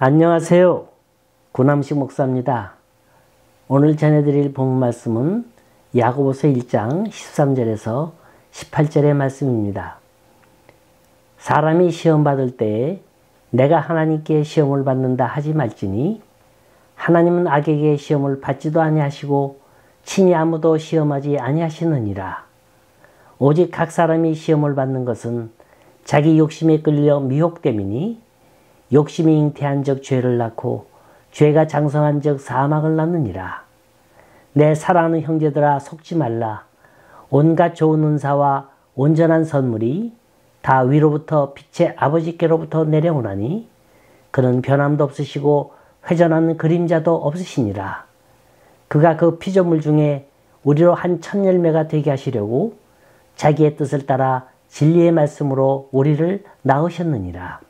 안녕하세요. 구남식 목사입니다. 오늘 전해드릴 본문 말씀은 야고보서 1장 13절에서 18절의 말씀입니다. 사람이 시험 받을 때에 내가 하나님께 시험을 받는다 하지 말지니 하나님은 악에게 시험을 받지도 아니하시고 친히 아무도 시험하지 아니하시느니라. 오직 각 사람이 시험을 받는 것은 자기 욕심에 끌려 미혹됨이니 욕심이 잉태한 적 죄를 낳고 죄가 장성한 적 사망을 낳느니라. 내 사랑하는 형제들아 속지 말라. 온갖 좋은 은사와 온전한 선물이 다 위로부터 빛의 아버지께로부터 내려오나니 그는 변함도 없으시고 회전하는 그림자도 없으시니라. 그가 그 피조물 중에 우리로 한 첫 열매가 되게 하시려고 자기의 뜻을 따라 진리의 말씀으로 우리를 낳으셨느니라.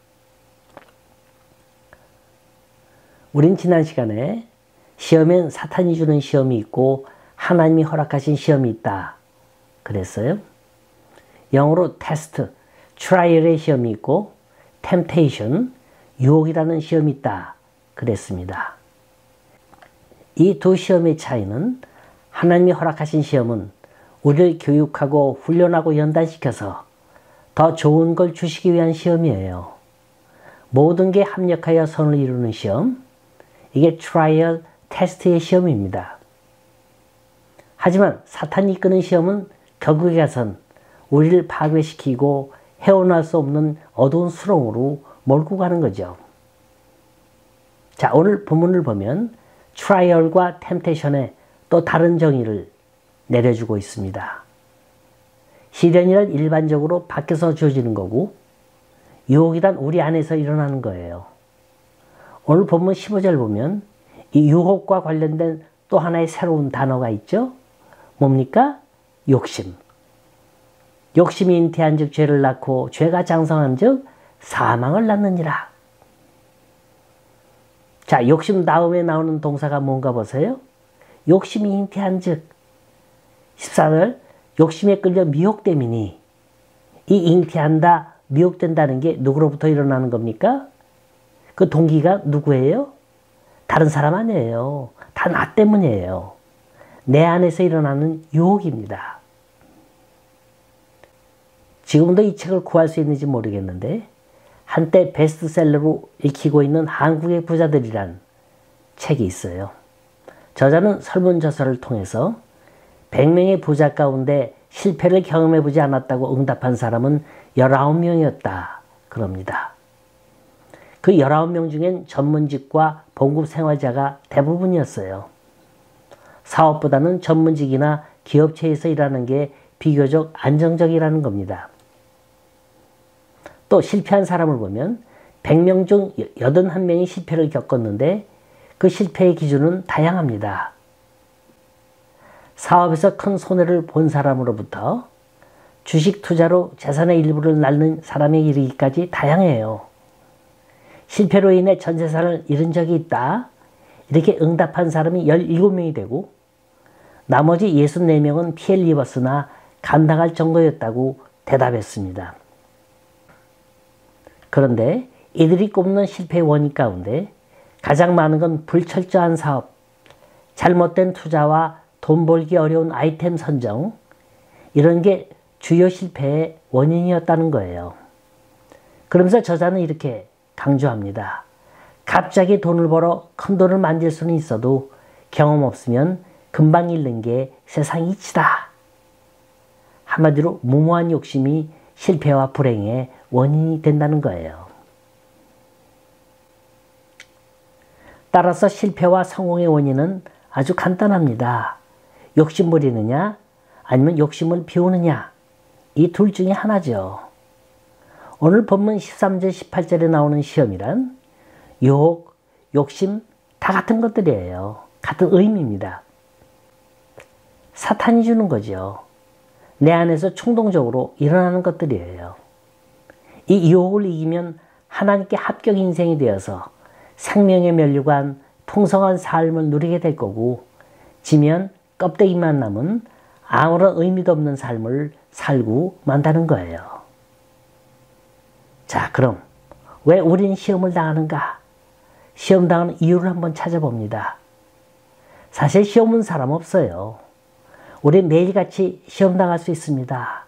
우린 지난 시간에 시험엔 사탄이 주는 시험이 있고 하나님이 허락하신 시험이 있다 그랬어요. 영어로 테스트, 트라이얼의 시험이 있고 템테이션, 유혹이라는 시험이 있다 그랬습니다. 이 두 시험의 차이는 하나님이 허락하신 시험은 우리를 교육하고 훈련하고 연단시켜서 더 좋은 걸 주시기 위한 시험이에요. 모든 게 합력하여 선을 이루는 시험, 이게 트라이얼 테스트의 시험입니다. 하지만 사탄이 이끄는 시험은 결국에 가선 우리를 파괴시키고 헤어날 수 없는 어두운 수렁으로 몰고 가는 거죠. 자, 오늘 본문을 보면 트라이얼과 템테이션의 또 다른 정의를 내려주고 있습니다. 시련이란 일반적으로 밖에서 주어지는 거고 유혹이란 우리 안에서 일어나는 거예요. 오늘 본문 15절 보면 이 유혹과 관련된 또 하나의 새로운 단어가 있죠. 뭡니까? 욕심. 욕심이 잉태한 즉 죄를 낳고 죄가 장성한 즉 사망을 낳느니라. 자, 욕심 다음에 나오는 동사가 뭔가 보세요. 욕심이 잉태한 즉 14절 욕심에 끌려 미혹됨이니 이 잉태한다, 미혹된다는 게 누구로부터 일어나는 겁니까? 그 동기가 누구예요? 다른 사람 아니에요. 다 나 때문이에요. 내 안에서 일어나는 유혹입니다. 지금도 이 책을 구할 수 있는지 모르겠는데 한때 베스트셀러로 읽히고 있는 한국의 부자들이란 책이 있어요. 저자는 설문조사를 통해서 100명의 부자 가운데 실패를 경험해보지 않았다고 응답한 사람은 19명이었다 그럽니다. 그 19명 중엔 전문직과 봉급 생활자가 대부분이었어요. 사업보다는 전문직이나 기업체에서 일하는 게 비교적 안정적이라는 겁니다. 또 실패한 사람을 보면 100명 중 81명이 실패를 겪었는데 그 실패의 기준은 다양합니다. 사업에서 큰 손해를 본 사람으로부터 주식 투자로 재산의 일부를 낳는 사람에 이르기까지 다양해요. 실패로 인해 전 재산을 잃은 적이 있다. 이렇게 응답한 사람이 17명이 되고 나머지 64명은 피해를 입었으나 감당할 정도였다고 대답했습니다. 그런데 이들이 꼽는 실패의 원인 가운데 가장 많은 건 불철저한 사업, 잘못된 투자와 돈 벌기 어려운 아이템 선정, 이런 게 주요 실패의 원인이었다는 거예요. 그러면서 저자는 이렇게 강조합니다. 갑자기 돈을 벌어 큰 돈을 만들 수는 있어도 경험 없으면 금방 잃는 게 세상 이치다. 한마디로 무모한 욕심이 실패와 불행의 원인이 된다는 거예요. 따라서 실패와 성공의 원인은 아주 간단합니다. 욕심 부리느냐 아니면 욕심을 비우느냐, 이 둘 중에 하나죠. 오늘 본문 13절 18절에 나오는 시험이란 유혹, 욕심 다 같은 것들이에요. 같은 의미입니다. 사탄이 주는 거죠. 내 안에서 충동적으로 일어나는 것들이에요. 이 유혹을 이기면 하나님께 합격 인생이 되어서 생명의 면류관, 풍성한 삶을 누리게 될 거고, 지면 껍데기만 남은 아무런 의미도 없는 삶을 살고 만다는 거예요. 자, 그럼 왜 우린 시험을 당하는가? 시험당하는 이유를 한번 찾아봅니다. 사실 시험 온 사람 없어요. 우리 매일같이 시험당할 수 있습니다.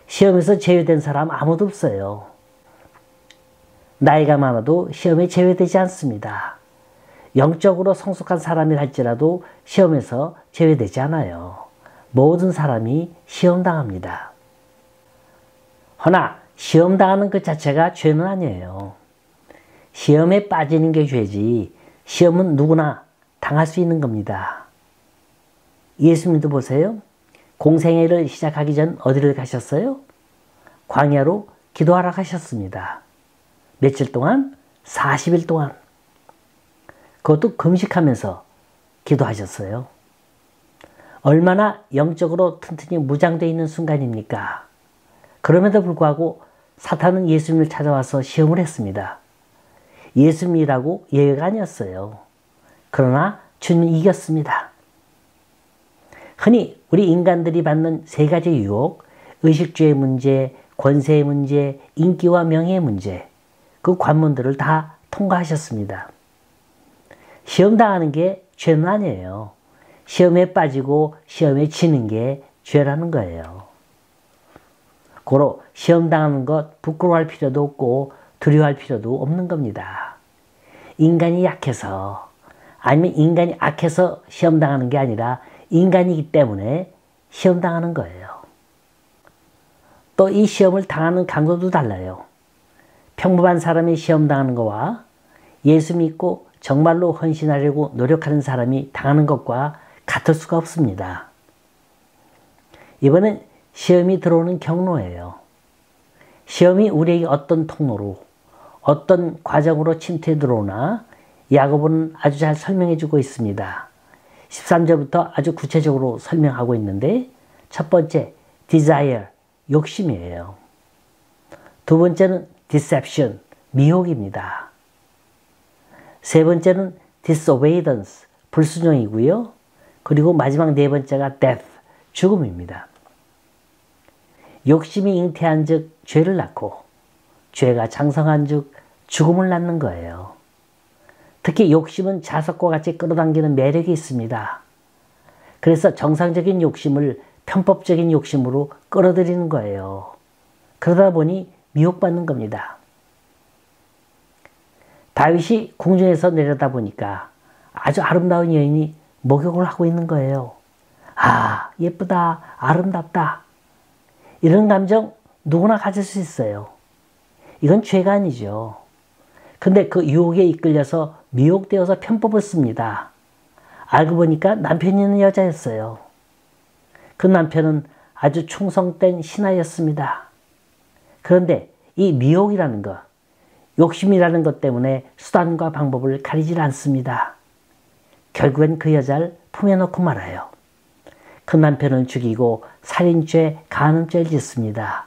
시험에서 제외된 사람 아무도 없어요. 나이가 많아도 시험에 제외되지 않습니다. 영적으로 성숙한 사람이 할지라도 시험에서 제외되지 않아요. 모든 사람이 시험당합니다. 허나 시험당하는 것 자체가 죄는 아니에요. 시험에 빠지는 게 죄지 시험은 누구나 당할 수 있는 겁니다. 예수님도 보세요. 공생애를 시작하기 전 어디를 가셨어요? 광야로 기도하러 가셨습니다. 며칠 동안? 40일 동안. 그것도 금식하면서 기도하셨어요. 얼마나 영적으로 튼튼히 무장되어 있는 순간입니까? 그럼에도 불구하고 사탄은 예수님을 찾아와서 시험을 했습니다. 예수님이라고 예외가 아니었어요. 그러나 주님은 이겼습니다. 흔히 우리 인간들이 받는 세 가지 유혹, 의식주의 문제, 권세의 문제, 인기와 명예의 문제, 그 관문들을 다 통과하셨습니다. 시험 당하는 게 죄는 아니에요. 시험에 빠지고 시험에 지는 게 죄라는 거예요. 고로 시험 당하는 것 부끄러워할 필요도 없고 두려워할 필요도 없는 겁니다. 인간이 약해서 아니면 인간이 악해서 시험 당하는 게 아니라 인간이기 때문에 시험 당하는 거예요. 또 이 시험을 당하는 강도도 달라요. 평범한 사람이 시험 당하는 것과 예수 믿고 정말로 헌신하려고 노력하는 사람이 당하는 것과 같을 수가 없습니다. 이번엔 시험이 들어오는 경로예요. 시험이 우리에게 어떤 통로로, 어떤 과정으로 침투해 들어오나 야고보는 아주 잘 설명해 주고 있습니다. 13절부터 아주 구체적으로 설명하고 있는데 첫 번째, desire, 욕심이에요. 두 번째는 deception, 미혹입니다. 세 번째는 disobedience, 불순종이고요. 그리고 마지막 네 번째가 death, 죽음입니다. 욕심이 잉태한 즉 죄를 낳고 죄가 장성한 즉 죽음을 낳는 거예요. 특히 욕심은 자석과 같이 끌어당기는 매력이 있습니다. 그래서 정상적인 욕심을 편법적인 욕심으로 끌어들이는 거예요. 그러다 보니 미혹받는 겁니다. 다윗이 궁중에서 내려다 보니까 아주 아름다운 여인이 목욕을 하고 있는 거예요. 아, 예쁘다, 아름답다. 이런 감정 누구나 가질 수 있어요. 이건 죄가 아니죠. 근데 그 유혹에 이끌려서 미혹되어서 편법을 씁니다. 알고 보니까 남편이 있는 여자였어요. 그 남편은 아주 충성된 신하였습니다. 그런데 이 미혹이라는 것, 욕심이라는 것 때문에 수단과 방법을 가리질 않습니다. 결국엔 그 여자를 품에 넣고 말아요. 그 남편을 죽이고 살인죄, 간음죄를 짓습니다.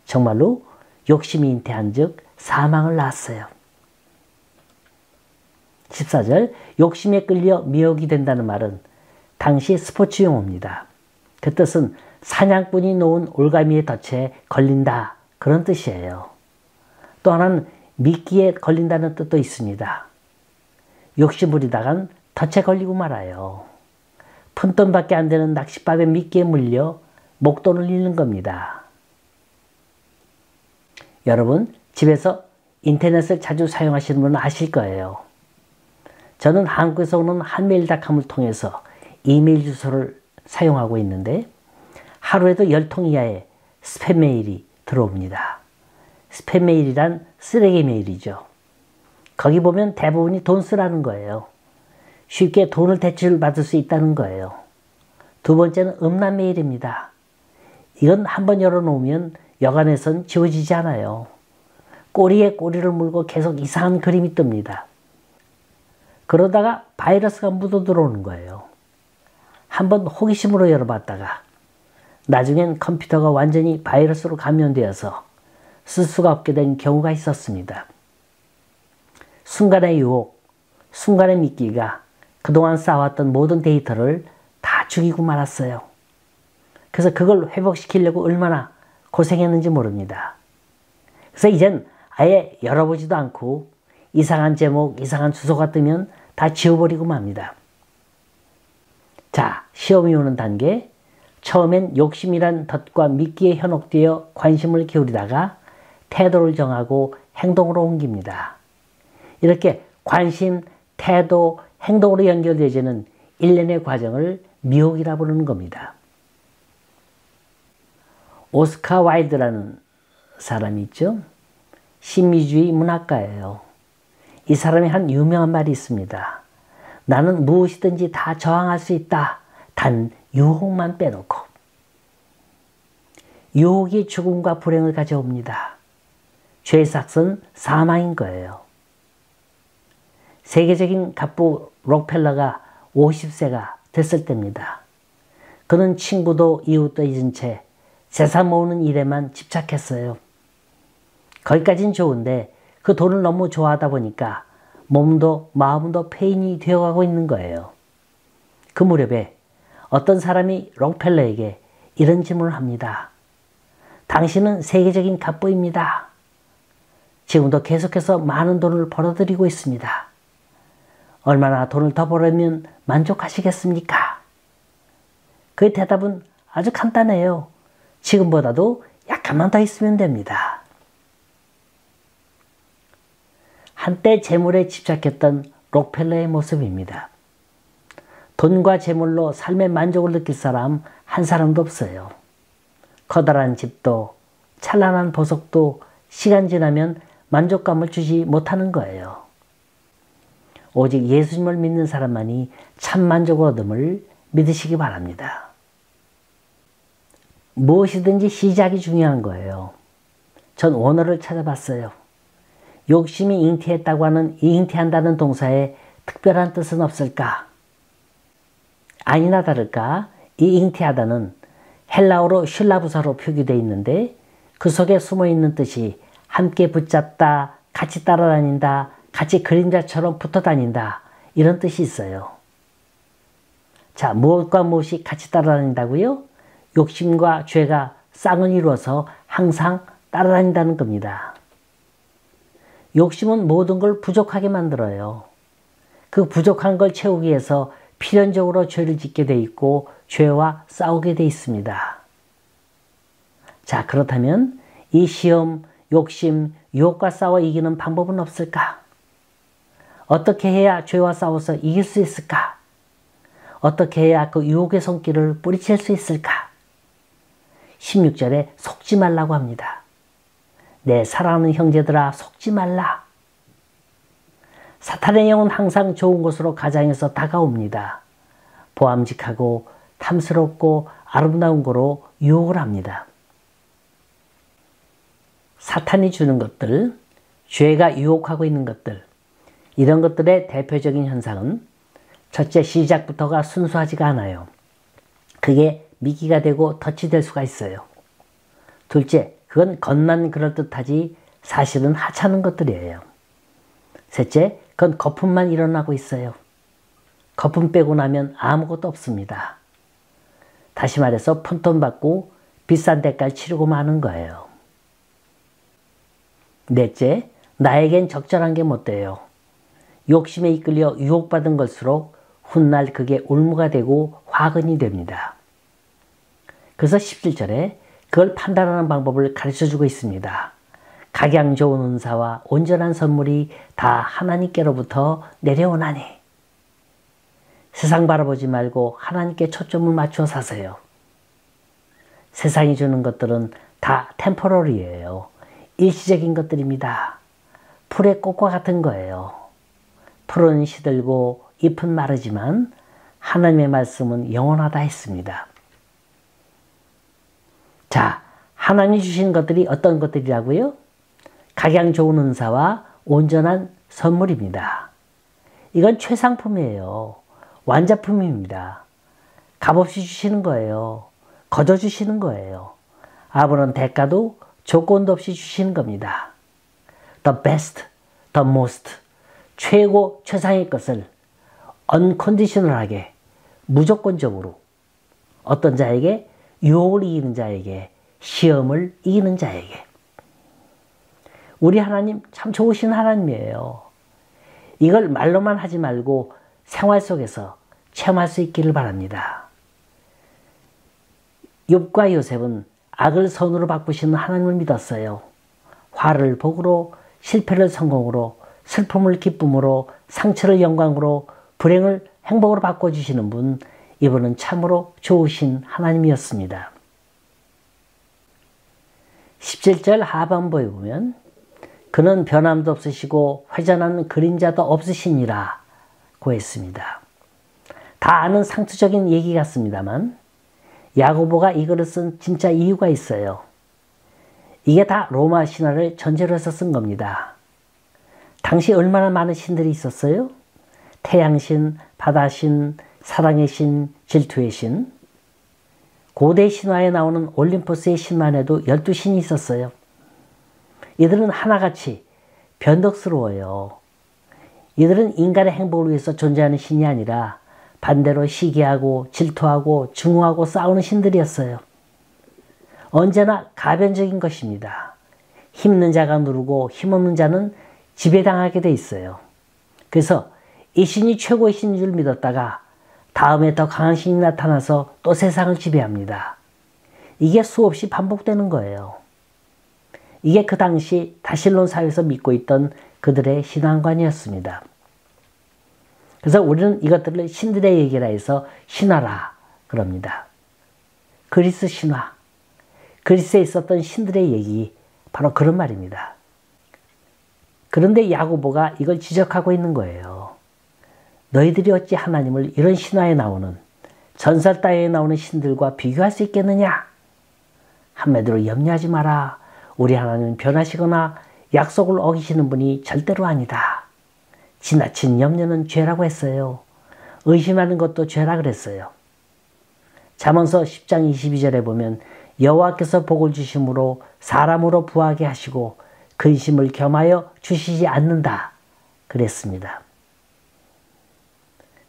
정말로 욕심이 잉태한 즉 사망을 낳았어요. 14절, 욕심에 끌려 미혹이 된다는 말은 당시 스포츠 용어입니다. 그 뜻은 사냥꾼이 놓은 올가미의 덫에 걸린다, 그런 뜻이에요. 또 하나는 미끼에 걸린다는 뜻도 있습니다. 욕심 부리다간 덫에 걸리고 말아요. 푼돈밖에 안 되는 낚싯밥에 미끼에 물려 목돈을 잃는 겁니다. 여러분, 집에서 인터넷을 자주 사용하시는 분은 아실 거예요. 저는 한국에서 오는 한메일닷컴을 통해서 이메일 주소를 사용하고 있는데 하루에도 10통 이하의 스팸 메일이 들어옵니다. 스팸 메일이란 쓰레기 메일이죠. 거기 보면 대부분이 돈 쓰라는 거예요. 쉽게 돈을 대출받을 수 있다는 거예요. 두 번째는 음란 메일입니다. 이건 한번 열어놓으면 여간에선 지워지지 않아요. 꼬리에 꼬리를 물고 계속 이상한 그림이 뜹니다. 그러다가 바이러스가 묻어 들어오는 거예요. 한번 호기심으로 열어봤다가 나중엔 컴퓨터가 완전히 바이러스로 감염되어서 쓸 수가 없게 된 경우가 있었습니다. 순간의 유혹, 순간의 미끼가 그동안 쌓아왔던 모든 데이터를 다 죽이고 말았어요. 그래서 그걸 회복시키려고 얼마나 고생했는지 모릅니다. 그래서 이젠 아예 열어보지도 않고 이상한 제목, 이상한 주소가 뜨면 다 지워버리고 맙니다. 자, 시험이 오는 단계. 처음엔 욕심이란 덫과 미끼에 현혹되어 관심을 기울이다가 태도를 정하고 행동으로 옮깁니다. 이렇게 관심, 태도, 행동으로 연결되지는 일련의 과정을 미혹이라 부르는 겁니다. 오스카 와일드라는 사람이 있죠. 심리주의 문학가예요. 이 사람이 한 유명한 말이 있습니다. 나는 무엇이든지 다 저항할 수 있다. 단 유혹만 빼놓고. 유혹이 죽음과 불행을 가져옵니다. 죄의 삭은 사망인 거예요. 세계적인 갑부 록펠러가 50세가 됐을 때입니다. 그는 친구도 이웃도 잊은 채 재산 모으는 일에만 집착했어요. 거기까진 좋은데 그 돈을 너무 좋아하다 보니까 몸도 마음도 폐인이 되어가고 있는 거예요. 그 무렵에 어떤 사람이 록펠러에게 이런 질문을 합니다. 당신은 세계적인 갑부입니다. 지금도 계속해서 많은 돈을 벌어들이고 있습니다. 얼마나 돈을 더 벌으면 만족하시겠습니까? 그의 대답은 아주 간단해요. 지금보다도 약간만 더 있으면 됩니다. 한때 재물에 집착했던 록펠러의 모습입니다. 돈과 재물로 삶의 만족을 느낄 사람 한 사람도 없어요. 커다란 집도 찬란한 보석도 시간 지나면 만족감을 주지 못하는 거예요. 오직 예수님을 믿는 사람만이 참 만족을 얻음을 믿으시기 바랍니다. 무엇이든지 시작이 중요한 거예요. 전 원어를 찾아봤어요. 욕심이 잉태했다고 하는 이 잉태한다는 동사에 특별한 뜻은 없을까? 아니나 다를까 이 잉태하다는 헬라어로 슐라부사로 표기되어 있는데 그 속에 숨어있는 뜻이 함께 붙잡다, 같이 따라다닌다, 같이 그림자처럼 붙어다닌다 이런 뜻이 있어요. 자, 무엇과 무엇이 같이 따라다닌다고요? 욕심과 죄가 쌍을 이루어서 항상 따라다닌다는 겁니다. 욕심은 모든 걸 부족하게 만들어요. 그 부족한 걸 채우기 위해서 필연적으로 죄를 짓게 돼 있고 죄와 싸우게 돼 있습니다. 자, 그렇다면 이 시험, 욕심, 유혹과 싸워 이기는 방법은 없을까? 어떻게 해야 죄와 싸워서 이길 수 있을까? 어떻게 해야 그 유혹의 손길을 뿌리칠 수 있을까? 16절에 속지 말라고 합니다. 내 사랑하는 형제들아 속지 말라. 사탄의 영은 항상 좋은 곳으로 가장해서 다가옵니다. 보암직하고 탐스럽고 아름다운 거로 유혹을 합니다. 사탄이 주는 것들, 죄가 유혹하고 있는 것들, 이런 것들의 대표적인 현상은 첫째, 시작부터가 순수하지가 않아요. 그게 미끼가 되고 덫이 될 수가 있어요. 둘째, 그건 겉만 그럴듯하지 사실은 하찮은 것들이에요. 셋째, 그건 거품만 일어나고 있어요. 거품 빼고 나면 아무것도 없습니다. 다시 말해서 푼돈 받고 비싼 대가를 치르고 마는 거예요. 넷째, 나에겐 적절한 게 못 돼요. 욕심에 이끌려 유혹받은 것일수록 훗날 그게 올무가 되고 화근이 됩니다. 그래서 17절에 그걸 판단하는 방법을 가르쳐주고 있습니다. 각양 좋은 은사와 온전한 선물이 다 하나님께로부터 내려오나니 세상 바라보지 말고 하나님께 초점을 맞춰 사세요. 세상이 주는 것들은 다 템포러리예요. 일시적인 것들입니다. 풀의 꽃과 같은 거예요. 풀은 시들고 잎은 마르지만 하나님의 말씀은 영원하다 했습니다. 자, 하나님이 주신 것들이 어떤 것들이라고요? 각양 좋은 은사와 온전한 선물입니다. 이건 최상품이에요. 완자품입니다. 값없이 주시는 거예요. 거저 주시는 거예요. 아무런 대가도 조건도 없이 주시는 겁니다. The best, the most, 최고 최상의 것을 unconditional하게, 무조건적으로 어떤 자에게? 유혹을 이기는 자에게, 시험을 이기는 자에게. 우리 하나님 참 좋으신 하나님이에요. 이걸 말로만 하지 말고 생활 속에서 체험할 수 있기를 바랍니다. 욥과 요셉은 악을 선으로 바꾸시는 하나님을 믿었어요. 화를 복으로, 실패를 성공으로, 슬픔을 기쁨으로, 상처를 영광으로, 불행을 행복으로 바꿔주시는 분, 이분은 참으로 좋으신 하나님이었습니다. 17절 하반부에 보면 그는 변함도 없으시고 회전하는 그림자도 없으시니라 고 했습니다. 다 아는 상투적인 얘기 같습니다만 야고보가 이거를 쓴 진짜 이유가 있어요. 이게 다 로마 신화를 전제로 해서 쓴 겁니다. 당시 얼마나 많은 신들이 있었어요? 태양신, 바다신, 사랑의 신, 질투의 신. 고대 신화에 나오는 올림포스의 신만 해도 12신이 있었어요. 이들은 하나같이 변덕스러워요. 이들은 인간의 행복을 위해서 존재하는 신이 아니라 반대로 시기하고 질투하고 증오하고 싸우는 신들이었어요. 언제나 가변적인 것입니다. 힘있는 자가 누르고 힘없는 자는 지배당하게 돼 있어요. 그래서 이 신이 최고의 신인 줄 믿었다가 다음에 더 강한 신이 나타나서 또 세상을 지배합니다. 이게 수없이 반복되는 거예요. 이게 그 당시 다실론 사회에서 믿고 있던 그들의 신앙관이었습니다. 그래서 우리는 이것들을 신들의 얘기라 해서 신화라 그럽니다. 그리스 신화, 그리스에 있었던 신들의 얘기, 바로 그런 말입니다. 그런데 야고보가 이걸 지적하고 있는 거예요. 너희들이 어찌 하나님을 이런 신화에 나오는, 전설 따위에 나오는 신들과 비교할 수 있겠느냐? 한마디로 염려하지 마라. 우리 하나님은 변하시거나 약속을 어기시는 분이 절대로 아니다. 지나친 염려는 죄라고 했어요. 의심하는 것도 죄라 그랬어요. 잠언서 10장 22절에 보면 여호와께서 복을 주심으로 사람으로 부하게 하시고 근심을 겸하여 주시지 않는다 그랬습니다.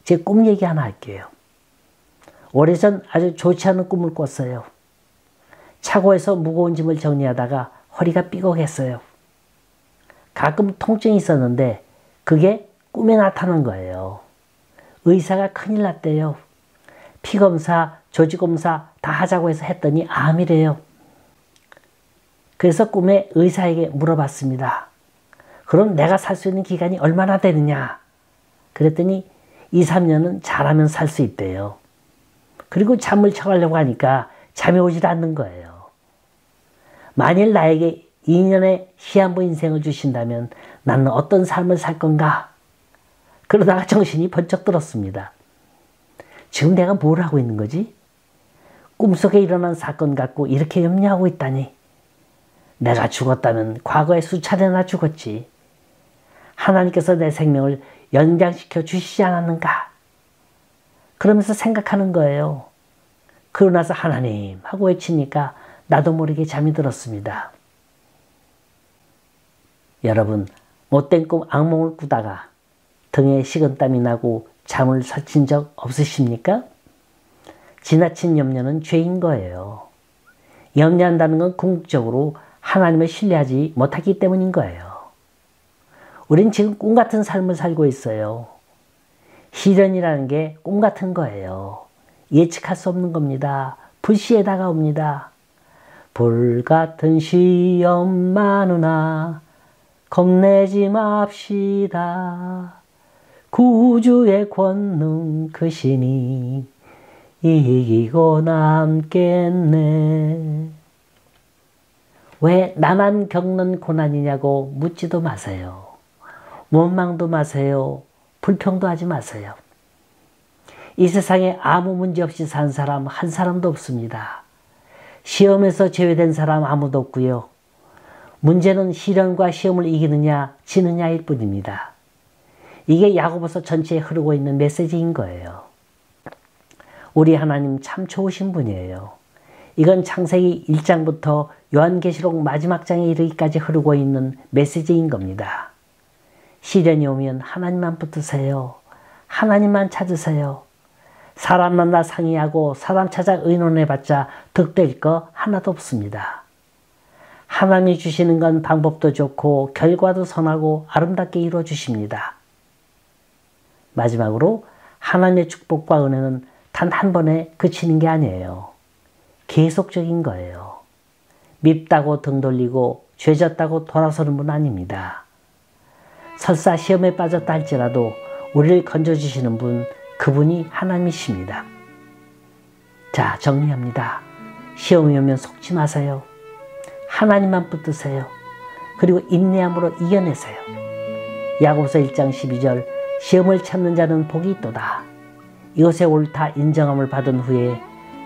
제 꿈 얘기 하나 할게요. 오래전 아주 좋지 않은 꿈을 꿨어요. 차고에서 무거운 짐을 정리하다가 허리가 삐걱했어요. 가끔 통증이 있었는데 그게 꿈에 나타난 거예요. 의사가 큰일 났대요. 피검사, 조직검사 다 하자고 해서 했더니 암이래요. 그래서 꿈에 의사에게 물어봤습니다. 그럼 내가 살 수 있는 기간이 얼마나 되느냐? 그랬더니 2, 3년은 잘하면 살 수 있대요. 그리고 잠을 청하려고 하니까 잠이 오질 않는 거예요. 만일 나에게 2년의 시한부 인생을 주신다면 나는 어떤 삶을 살 건가? 그러다가 정신이 번쩍 들었습니다. 지금 내가 뭘 하고 있는 거지? 꿈속에 일어난 사건 갖고 이렇게 염려하고 있다니. 내가 죽었다면 과거에 수차례나 죽었지. 하나님께서 내 생명을 연장시켜 주시지 않았는가? 그러면서 생각하는 거예요. 그러고 나서 하나님 하고 외치니까 나도 모르게 잠이 들었습니다. 여러분, 못된 꿈 악몽을 꾸다가 등에 식은땀이 나고 잠을 설친 적 없으십니까? 지나친 염려는 죄인 거예요. 염려한다는 건 궁극적으로 하나님을 신뢰하지 못하기 때문인 거예요. 우린 지금 꿈 같은 삶을 살고 있어요. 시련이라는 게 꿈 같은 거예요. 예측할 수 없는 겁니다. 불시에 다가옵니다. 불같은 시험 많으나 겁내지 맙시다. 구주의 권능 그 신이 이기고 남겠네. 왜 나만 겪는 고난이냐고 묻지도 마세요. 원망도 마세요. 불평도 하지 마세요. 이 세상에 아무 문제 없이 산 사람 한 사람도 없습니다. 시험에서 제외된 사람 아무도 없고요. 문제는 시련과 시험을 이기느냐 지느냐일 뿐입니다. 이게 야고보서 전체에 흐르고 있는 메시지인 거예요. 우리 하나님 참 좋으신 분이에요. 이건 창세기 1장부터 요한계시록 마지막 장에 이르기까지 흐르고 있는 메시지인 겁니다. 시련이 오면 하나님만 붙드세요. 하나님만 찾으세요. 사람 만나 상의하고 사람 찾아 의논해봤자 득될 거 하나도 없습니다. 하나님이 주시는 건 방법도 좋고 결과도 선하고 아름답게 이루어 주십니다. 마지막으로 하나님의 축복과 은혜는 단 한 번에 그치는 게 아니에요. 계속적인 거예요. 밉다고 등 돌리고 죄졌다고 돌아서는 분 아닙니다. 설사 시험에 빠졌다 할지라도 우리를 건져주시는 분, 그분이 하나님이십니다. 자, 정리합니다. 시험이 오면 속지 마세요. 하나님만 붙드세요. 그리고 인내함으로 이겨내세요. 야고보서 1장 12절 시험을 참는 자는 복이 있도다. 이것에 옳다 인정함을 받은 후에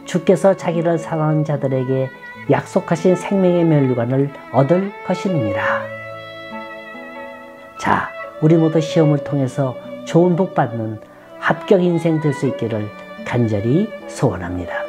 주께서 자기를 사랑하는 자들에게 약속하신 생명의 면류관을 얻을 것이니라. 자, 우리 모두 시험을 통해서 좋은 복 받는 합격 인생 될 수 있기를 간절히 소원합니다.